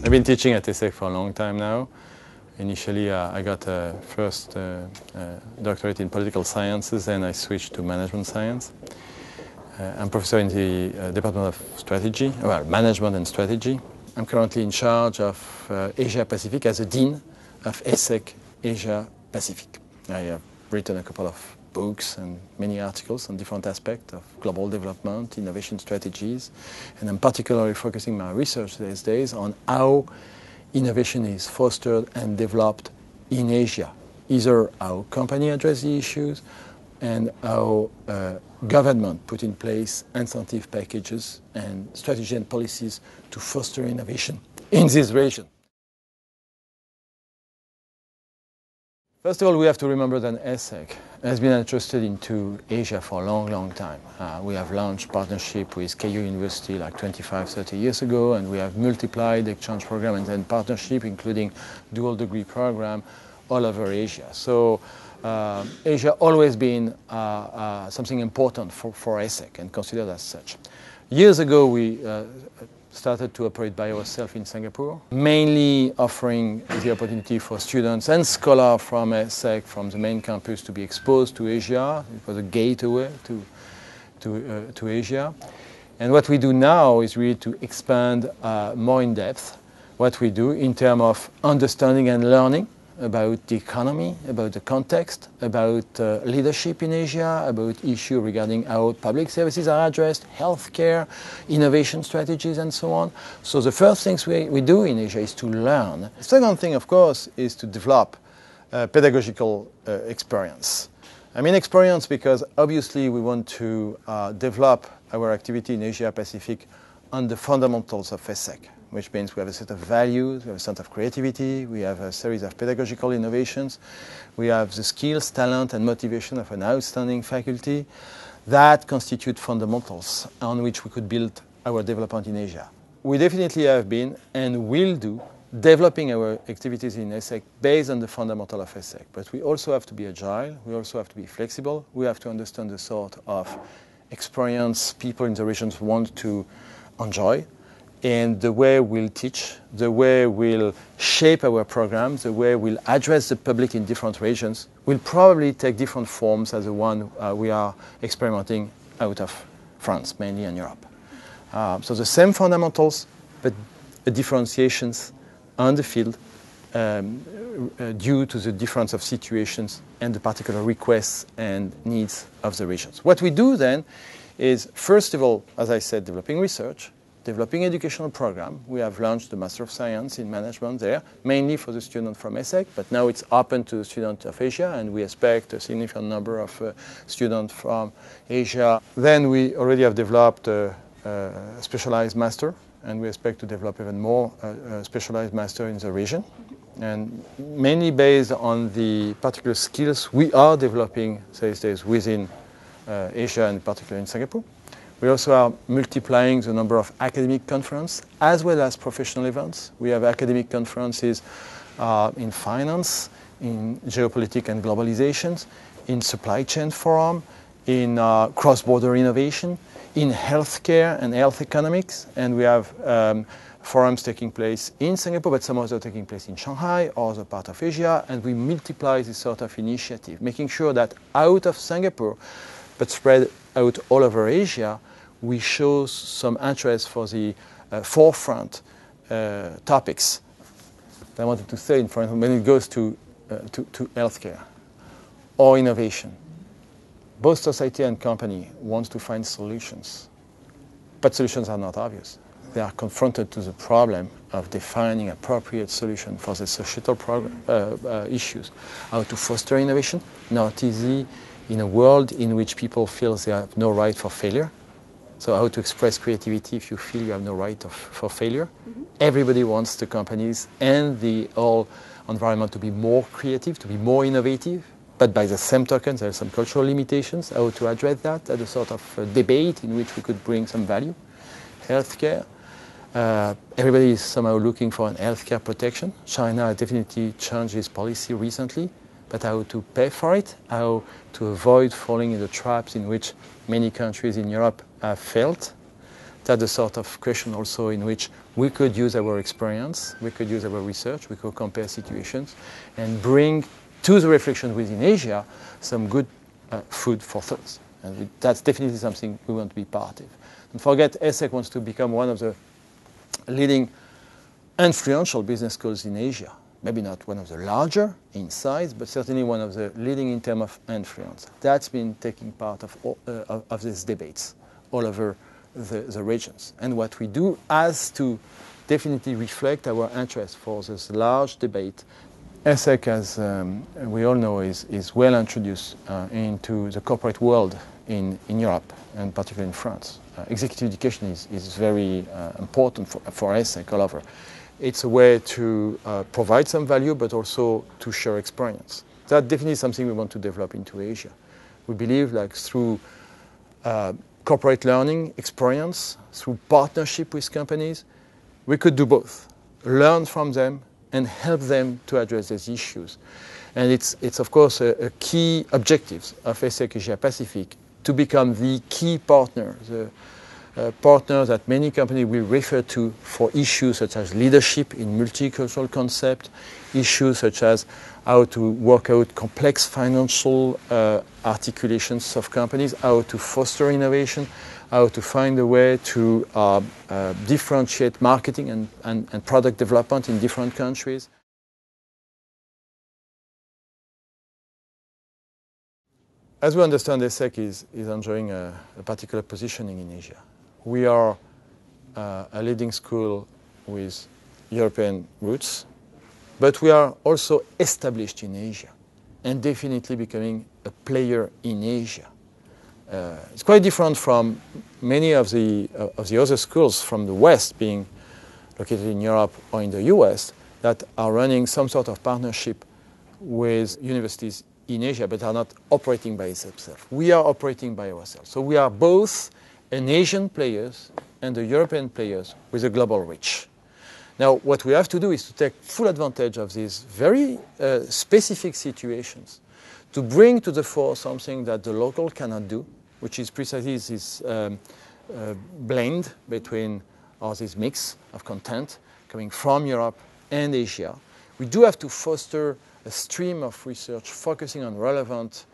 I've been teaching at ESSEC for a long time now. Initially, I got a first doctorate in political sciences, and I switched to management science. I'm professor in the Department of Strategy, well, Management and Strategy. I'm currently in charge of Asia Pacific as a Dean of ESSEC Asia Pacific. I have written a couple of books and many articles on different aspects of global development, innovation strategies, and I'm particularly focusing my research these days on how innovation is fostered and developed in Asia, either how companies address the issues and how government put in place incentive packages and strategy and policies to foster innovation in this region. First of all, we have to remember that ESSEC has been interested into Asia for a long, long time. We have launched partnership with KU University like 25, 30 years ago, and we have multiplied exchange programs and partnership, including dual degree program all over Asia. So Asia always been something important for ESSEC and considered as such. Years ago, we started to operate by ourselves in Singapore, mainly offering the opportunity for students and scholars from ESSEC, from the main campus, to be exposed to Asia. It was a gateway to Asia. And what we do now is really to expand more in depth what we do in terms of understanding and learning about the economy, about the context, about leadership in Asia, about issues regarding how public services are addressed, healthcare, innovation strategies, and so on. So the first things we do in Asia is to learn. The second thing, of course, is to develop pedagogical experience. I mean experience because obviously we want to develop our activity in Asia Pacific on the fundamentals of ESSEC, which means we have a set of values, we have a sense of creativity, we have a series of pedagogical innovations, we have the skills, talent, and motivation of an outstanding faculty that constitute fundamentals on which we could build our development in Asia. We definitely have been and will do developing our activities in ESSEC based on the fundamental of ESSEC. But we also have to be agile, we also have to be flexible, we have to understand the sort of experience people in the regions want to enjoy, and the way we'll teach, the way we'll shape our programs, the way we'll address the public in different regions will probably take different forms as the one we are experimenting out of France, mainly in Europe. So the same fundamentals, but differentiations on the field due to the difference of situations and the particular requests and needs of the regions. What we do then is, first of all, as I said, developing research, developing educational program. We have launched the Master of Science in Management there, mainly for the students from ESSEC, but now it's open to the students of Asia, and we expect a significant number of students from Asia. Then we already have developed a specialized master, and we expect to develop even more specialized master in the region, and mainly based on the particular skills we are developing these days within Asia, and particularly in Singapore. We also are multiplying the number of academic conferences as well as professional events. We have academic conferences in finance, in geopolitics and globalizations, in supply chain forum, in cross-border innovation, in healthcare and health economics, and we have forums taking place in Singapore, but some also taking place in Shanghai or other part of Asia, and we multiply this sort of initiative, making sure that out of Singapore, but spread out all over Asia, we show some interest for the forefront topics that I wanted to say, for example, when it goes to healthcare or innovation. Both society and company wants to find solutions, but solutions are not obvious. They are confronted to the problem of defining appropriate solution for the societal issues. How to foster innovation, not easy in a world in which people feel they have no right for failure. So how to express creativity if you feel you have no right for failure. Mm-hmm. Everybody wants the companies and the whole environment to be more creative, to be more innovative. But by the same token, there are some cultural limitations. How to address that at a sort of debate in which we could bring some value. Healthcare. Everybody is somehow looking for an healthcare protection. China definitely changed its policy recently. But how to pay for it, how to avoid falling in the traps in which many countries in Europe have failed. That's the sort of question also in which we could use our experience, we could use our research, we could compare situations and bring to the reflection within Asia some good food for thought. And that's definitely something we want to be part of. Don't forget, ESSEC wants to become one of the leading influential business schools in Asia. Maybe not one of the larger in size, but certainly one of the leading in terms of influence. That's been taking part of these debates all over the regions. And what we do has to definitely reflect our interest for this large debate. ESSEC, as we all know, is well introduced into the corporate world in Europe, and particularly in France. Executive education is very important for ESSEC all over. It's a way to provide some value, but also to share experience. That's definitely something we want to develop into Asia. We believe, like, through corporate learning experience, through partnership with companies, we could do both. Learn from them and help them to address these issues. And it's of course, a key objective of ESSEC Asia Pacific to become the key partner, the partner that many companies will refer to for issues such as leadership in multicultural concept, issues such as how to work out complex financial articulations of companies, how to foster innovation, how to find a way to differentiate marketing and product development in different countries. As we understand, ESSEC is enjoying a particular positioning in Asia. We are a leading school with European roots, but we are also established in Asia and definitely becoming a player in Asia. It's quite different from many of the other schools from the West being located in Europe or in the US that are running some sort of partnership with universities in Asia but are not operating by themselves. We are operating by ourselves. So we are both an Asian players and the European players with a global reach. Now, what we have to do is to take full advantage of these very specific situations to bring to the fore something that the local cannot do, which is precisely this blend between, or this mix of content coming from Europe and Asia. We do have to foster a stream of research focusing on relevant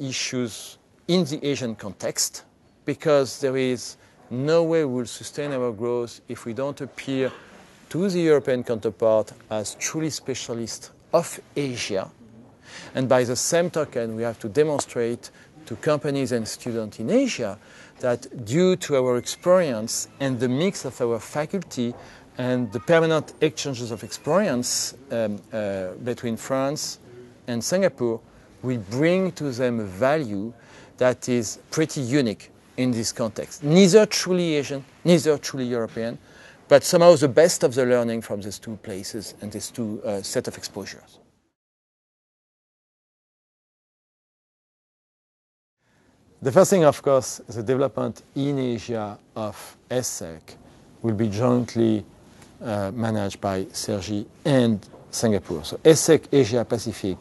issues in the Asian context, because there is no way we will sustain our growth if we don't appear to the European counterpart as truly specialists of Asia. And by the same token, we have to demonstrate to companies and students in Asia that due to our experience and the mix of our faculty and the permanent exchanges of experience between France and Singapore, we bring to them a value that is pretty unique in this context. Neither truly Asian, neither truly European, but somehow the best of the learning from these two places and these two set of exposures. The first thing, of course, the development in Asia of ESSEC will be jointly managed by Cergy and Singapore. So ESSEC Asia Pacific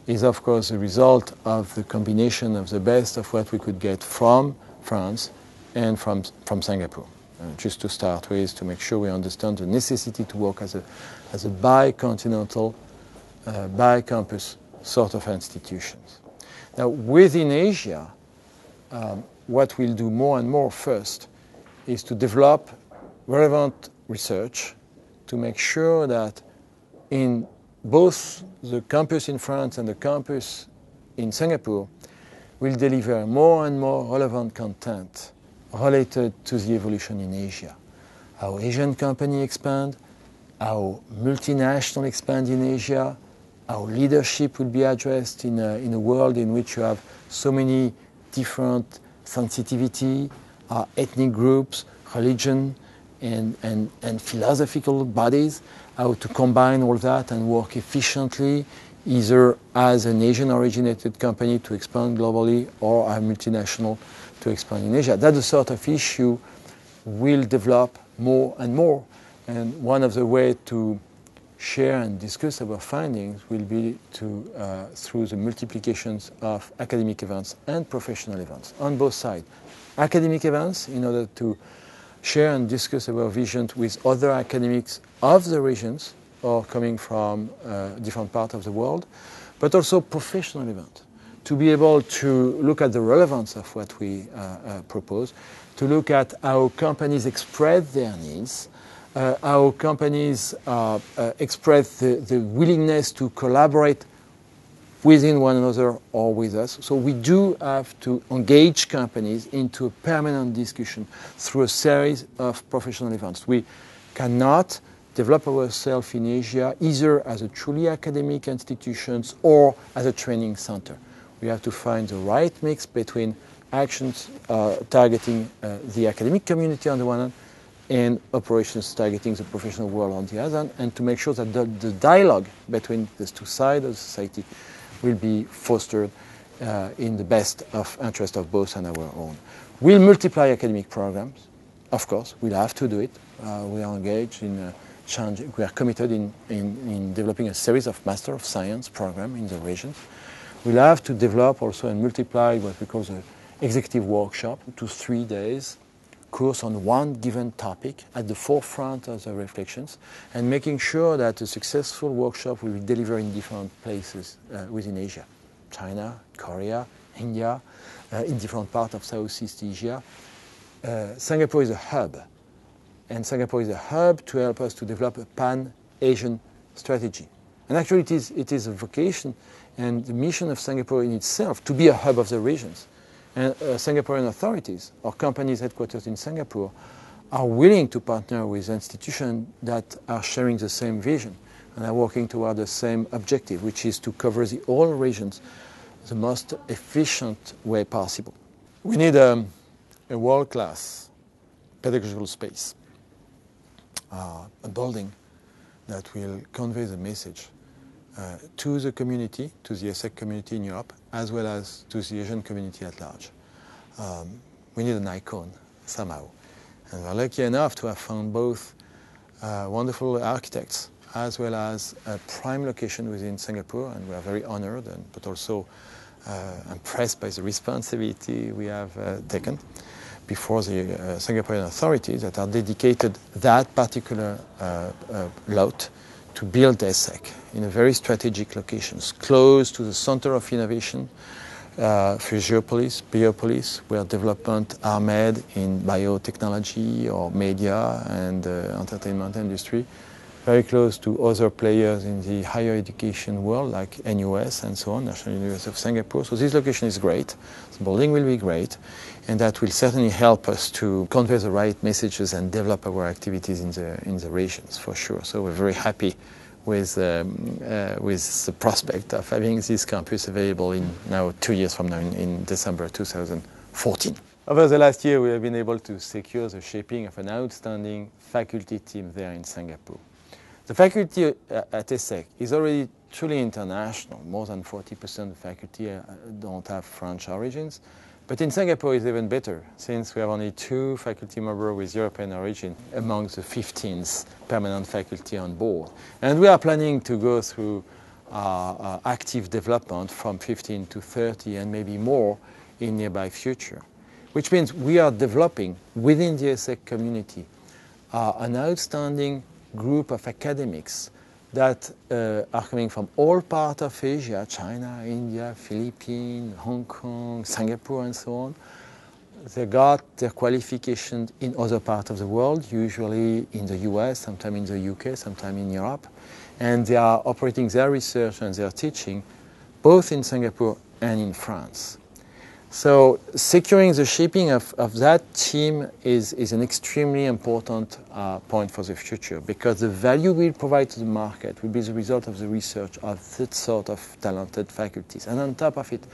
is, of course, a result of the combination of the best of what we could get from France and from Singapore. Just to start with, to make sure we understand the necessity to work as a bi-continental, bi-campus sort of institutions. Now, within Asia, what we'll do more and more first is to develop relevant research to make sure that in both the campus in France and the campus in Singapore, we'll deliver more and more relevant content related to the evolution in Asia. How Asian companies expand, how multinational expand in Asia, how leadership will be addressed in a world in which you have so many different sensitivity, ethnic groups, religion, and philosophical bodies, how to combine all that and work efficiently, either as an Asian-originated company to expand globally or a multinational to expand in Asia. That's the sort of issue we'll develop more and more. And one of the ways to share and discuss our findings will be through the multiplications of academic events and professional events on both sides. Academic events in order to share and discuss our visions with other academics of the regions or coming from different parts of the world, but also professional events, to be able to look at the relevance of what we propose, to look at how companies express their needs, how companies express the willingness to collaborate within one another or with us. So we do have to engage companies into a permanent discussion through a series of professional events. We cannot develop ourselves in Asia either as a truly academic institutions or as a training center. We have to find the right mix between actions targeting the academic community on the one hand and operations targeting the professional world on the other hand, and to make sure that the dialogue between these two sides of society will be fostered in the best of interest of both and our own. We'll multiply academic programs, of course, we'll have to do it. We are engaged in we are committed in developing a series of Master of Science program in the regions. We'll have to develop also and multiply what we call the executive workshop to 3 days course on one given topic at the forefront of the reflections, and making sure that a successful workshop will be delivered in different places within Asia, China, Korea, India, in different parts of Southeast Asia. Singapore is a hub, and Singapore is a hub to help us to develop a pan-Asian strategy. And actually it is a vocation and the mission of Singapore in itself to be a hub of the regions. And Singaporean authorities or companies headquartered in Singapore are willing to partner with institutions that are sharing the same vision and are working toward the same objective, which is to cover the all regions the most efficient way possible. We need a world-class pedagogical space, a building that will convey the message to the community, to the ESSEC community in Europe, as well as to the Asian community at large. We need an icon somehow. And we're lucky enough to have found both wonderful architects as well as a prime location within Singapore, and we are very honored but also impressed by the responsibility we have taken before the Singaporean authorities that are dedicated that particular lot to build ESSEC in a very strategic locations, close to the center of innovation, Physiopolis, Biopolis, where development are made in biotechnology or media and entertainment industry, very close to other players in the higher education world like NUS and so on, National University of Singapore. So this location is great, the building will be great, and that will certainly help us to convey the right messages and develop our activities in the regions for sure. So we're very happy with the prospect of having this campus available in now 2 years from now in December 2014. Over the last year we have been able to secure the shaping of an outstanding faculty team there in Singapore. The faculty at ESSEC is already truly international. More than 40% of the faculty don't have French origins. But in Singapore it's even better, since we have only 2 faculty members with European origin among the 15th permanent faculty on board. And we are planning to go through active development from 15 to 30 and maybe more in nearby future. Which means we are developing within the ESSEC community an outstanding group of academics that are coming from all parts of Asia, China, India, Philippines, Hong Kong, Singapore and so on. They got their qualifications in other parts of the world, usually in the US, sometimes in the UK, sometimes in Europe. And they are operating their research and their teaching both in Singapore and in France. So securing the shaping of that team is an extremely important point for the future, because the value we'll provide to the market will be the result of the research of that sort of talented faculties. And on top of it,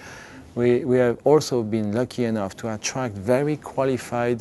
we have also been lucky enough to attract very qualified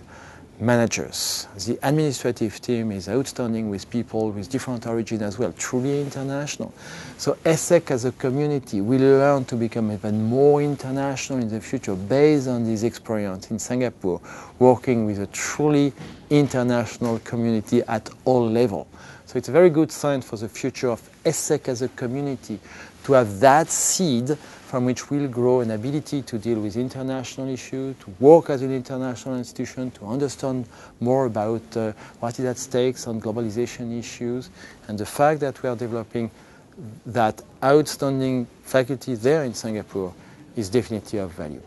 managers. The administrative team is outstanding, with people with different origins as well, truly international. So ESSEC as a community will learn to become even more international in the future based on this experience in Singapore, working with a truly international community at all levels. So it's a very good sign for the future of ESSEC as a community to have that seed from which will grow an ability to deal with international issues, to work as an international institution, to understand more about what is at stake on globalization issues. And the fact that we are developing that outstanding faculty there in Singapore is definitely of value.